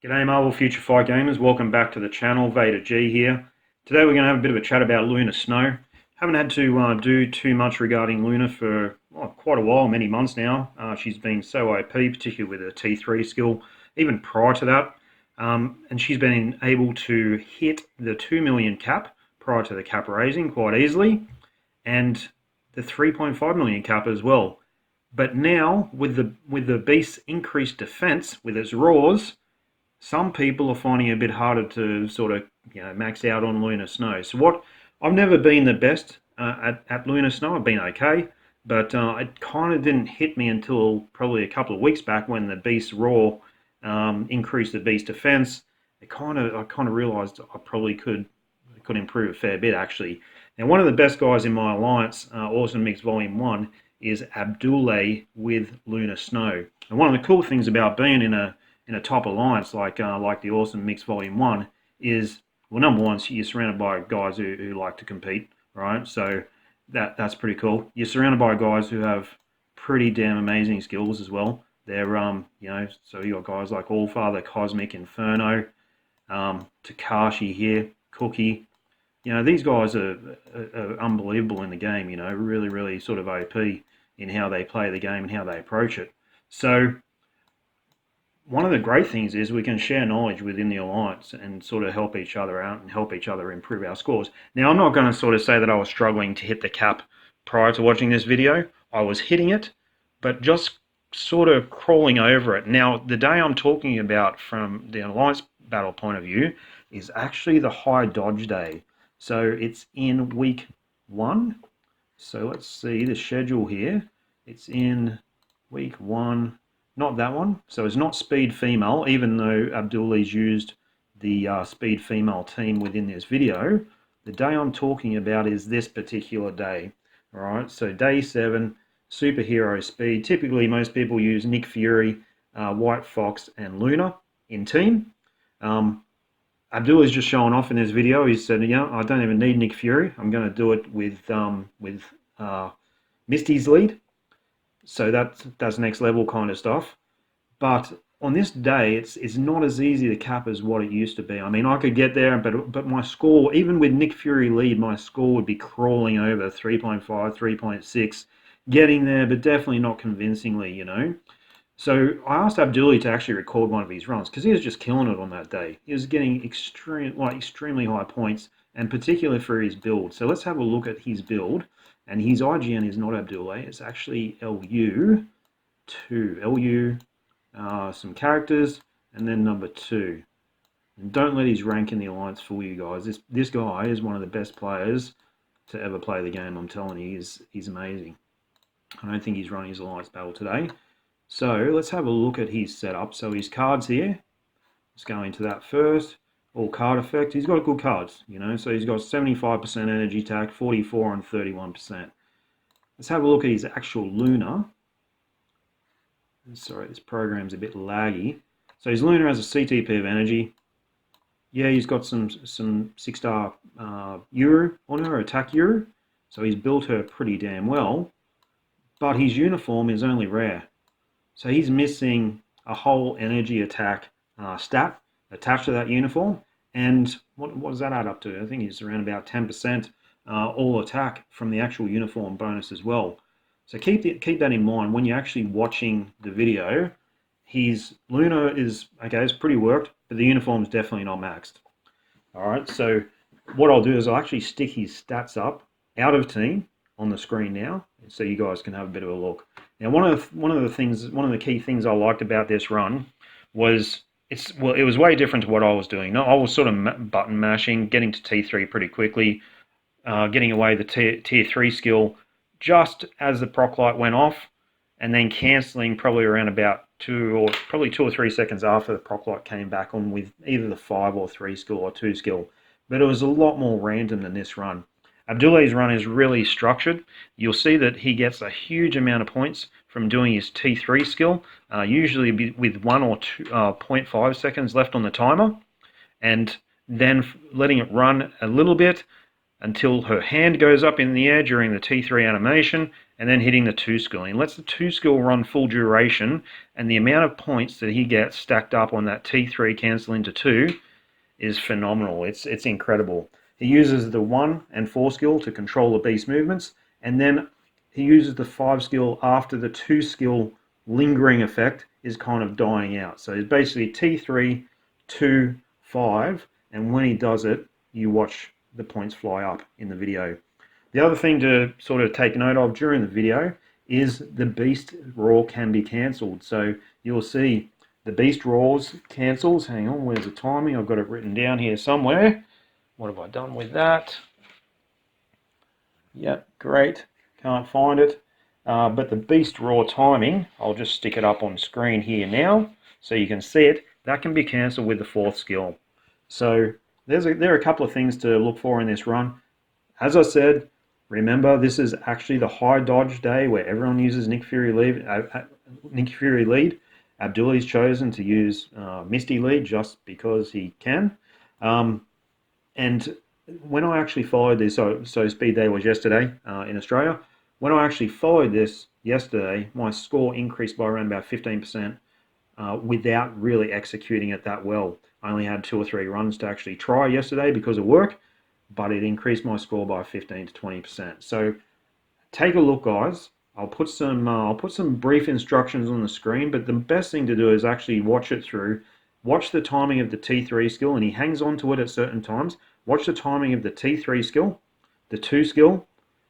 G'day Marvel Future Fight Gamers, welcome back to the channel, VaderG here. Today we're going to have a bit of a chat about Luna Snow. Haven't had to do too much regarding Luna for quite a while, many months now. She's been so OP, particularly with her T3 skill, even prior to that. And she's been able to hit the 2 million cap prior to the cap raising quite easily, and the 3.5 million cap as well. But now, with the beast's increased defense, with its roars, some people are finding it a bit harder to sort of max out on Luna Snow. So I've never been the best at Luna Snow. I've been okay, but it kind of didn't hit me until probably a couple of weeks back when the Beast Roar increased the Beast defense. I kind of realized I probably could improve a fair bit actually. Now, one of the best guys in my alliance, Awesome Mix Volume 1, is Abdoolei with Luna Snow. And one of the cool things about being in a top alliance like the Awesome Mix Volume 1 is, well, number one, you're surrounded by guys who like to compete, right? So that's pretty cool. You're surrounded by guys who have pretty damn amazing skills as well. They're so you got guys like Allfather, Cosmic, Inferno, Takashi here, Cookie. These guys are unbelievable in the game. Really sort of OP in how they play the game and how they approach it. So one of the great things is we can share knowledge within the alliance and sort of help each other out and help each other improve our scores. Now, I'm not going to sort of say that I was struggling to hit the cap prior to watching this video. I was hitting it, but just sort of crawling over it. Now, the day I'm talking about from the alliance battle point of view is actually the high dodge day. So it's in week 1. So let's see the schedule here. It's in week 1. Not that one. So it's not speed female, even though Abdoulei's used the speed female team within this video. The day I'm talking about is this particular day. All right, so day 7, superhero speed. Typically, most people use Nick Fury, White Fox, and Luna in team. Abdoulei's just showing off in this video. He said, I don't even need Nick Fury. I'm going to do it with Misty's lead. So that's next level kind of stuff. But on this day, it's not as easy to cap as what it used to be. I mean, I could get there, but my score, even with Nick Fury lead, my score would be crawling over 3.5, 3.6, getting there, but definitely not convincingly, So I asked Abdoolei to actually record one of his runs because he was just killing it on that day. He was getting extremely high points, and particularly for his build. So let's have a look at his build. And his IGN is not Abdoolei, it's actually LU2. LU, some characters, and then number 2. And don't let his rank in the alliance fool you guys. This guy is one of the best players to ever play the game. I'm telling you, he's amazing. I don't think he's running his alliance battle today. So let's have a look at his setup. So his cards here, let's go into that first. All card effect. He's got good cards, so he's got 75% energy attack, 44 and 31%. Let's have a look at his actual Luna. Sorry, this program's a bit laggy. So his Luna has a CTP of energy. Yeah, he's got some 6-star Euro on her, attack Euro. So he's built her pretty damn well. But his uniform is only rare. So he's missing a whole energy attack stat attached to that uniform, and what does that add up to? I think it's around about 10% all attack from the actual uniform bonus as well. So keep that in mind when you're actually watching the video. His Luna is okay, it's pretty worked, but the uniform is definitely not maxed. All right, so what I'll do is I'll actually stick his stats up out of team on the screen now, so you guys can have a bit of a look. Now, one of the key things I liked about this run was it was way different to what I was doing. I was sort of button mashing, getting to T3 pretty quickly, getting away the tier 3 skill just as the proc light went off, and then cancelling probably around about 2 or 3 seconds after the proc light came back on with either the 5 or 3 skill or 2 skill. But it was a lot more random than this run. Abdoulei's run is really structured. You'll see that he gets a huge amount of points from doing his T3 skill, usually with 1 or 0.5 seconds left on the timer, and then letting it run a little bit until her hand goes up in the air during the T3 animation, and then hitting the 2 skill. He lets the 2 skill run full duration, and the amount of points that he gets stacked up on that T3 cancel into 2 is phenomenal. It's incredible. He uses the 1 and 4 skill to control the beast movements, and then he uses the 5 skill after the 2 skill lingering effect is kind of dying out. So it's basically T3, 2, 5, and when he does it, you watch the points fly up in the video. The other thing to sort of take note of during the video is the beast roar can be cancelled. So you'll see the beast roars cancels. Hang on, where's the timing? I've got it written down here somewhere. What have I done with that? Yep, great. Can't find it. But the beast roar timing, I'll just stick it up on screen here now so you can see it. That can be cancelled with the 4th skill. So there are a couple of things to look for in this run. As I said, remember this is actually the high dodge day where everyone uses Nick Fury lead. Abdoulei's chosen to use Misty lead just because he can. And when I actually followed this, so speed day was yesterday in Australia. When I actually followed this yesterday, my score increased by around about 15% without really executing it that well. I only had 2 or 3 runs to actually try yesterday because of work, but it increased my score by 15 to 20%. So take a look, guys. I'll put some brief instructions on the screen, but the best thing to do is actually watch it through. Watch the timing of the T3 skill, and he hangs on to it at certain times. Watch the timing of the T3 skill, the 2 skill,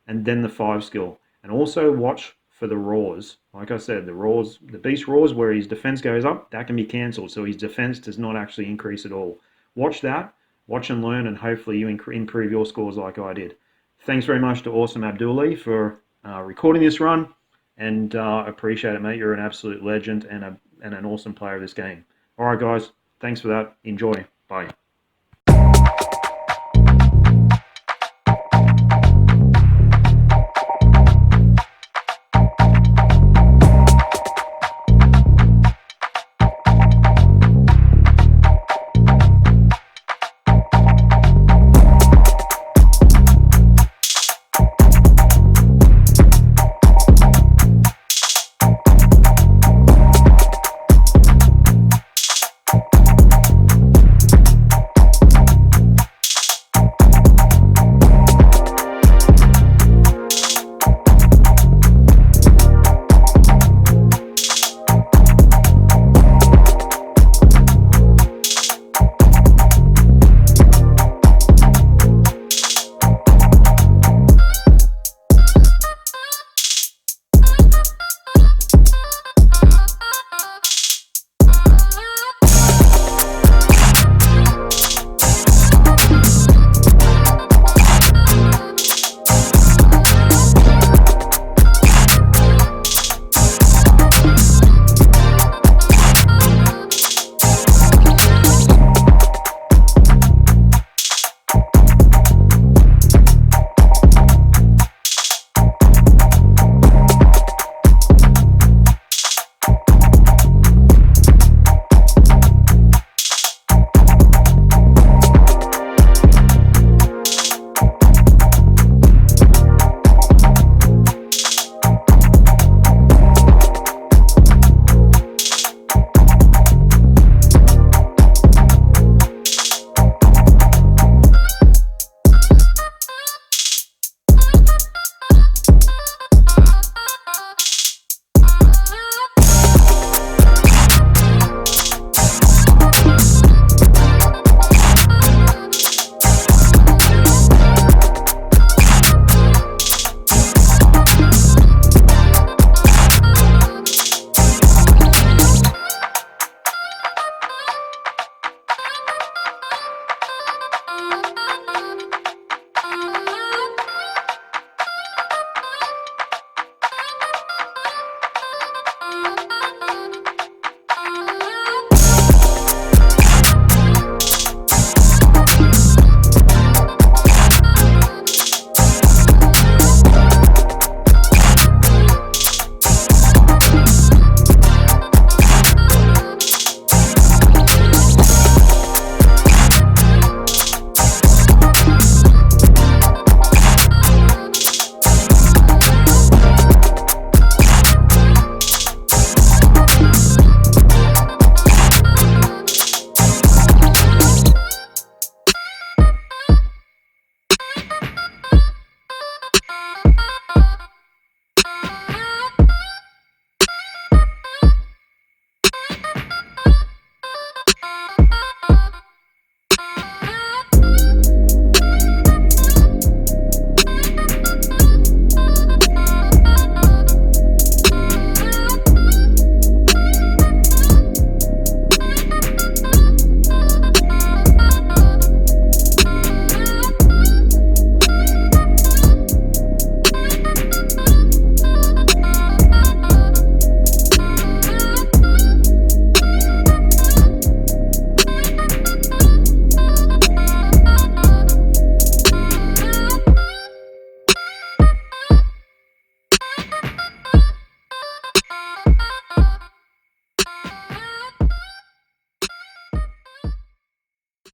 and then the 5 skill. And also watch for the roars. Like I said, the roars, the beast roars where his defense goes up, that can be cancelled. So his defense does not actually increase at all. Watch that, watch and learn, and hopefully you improve your scores like I did. Thanks very much to Awesome Abdoolei for recording this run, and appreciate it, mate. You're an absolute legend and an awesome player of this game. All right, guys. Thanks for that. Enjoy. Bye.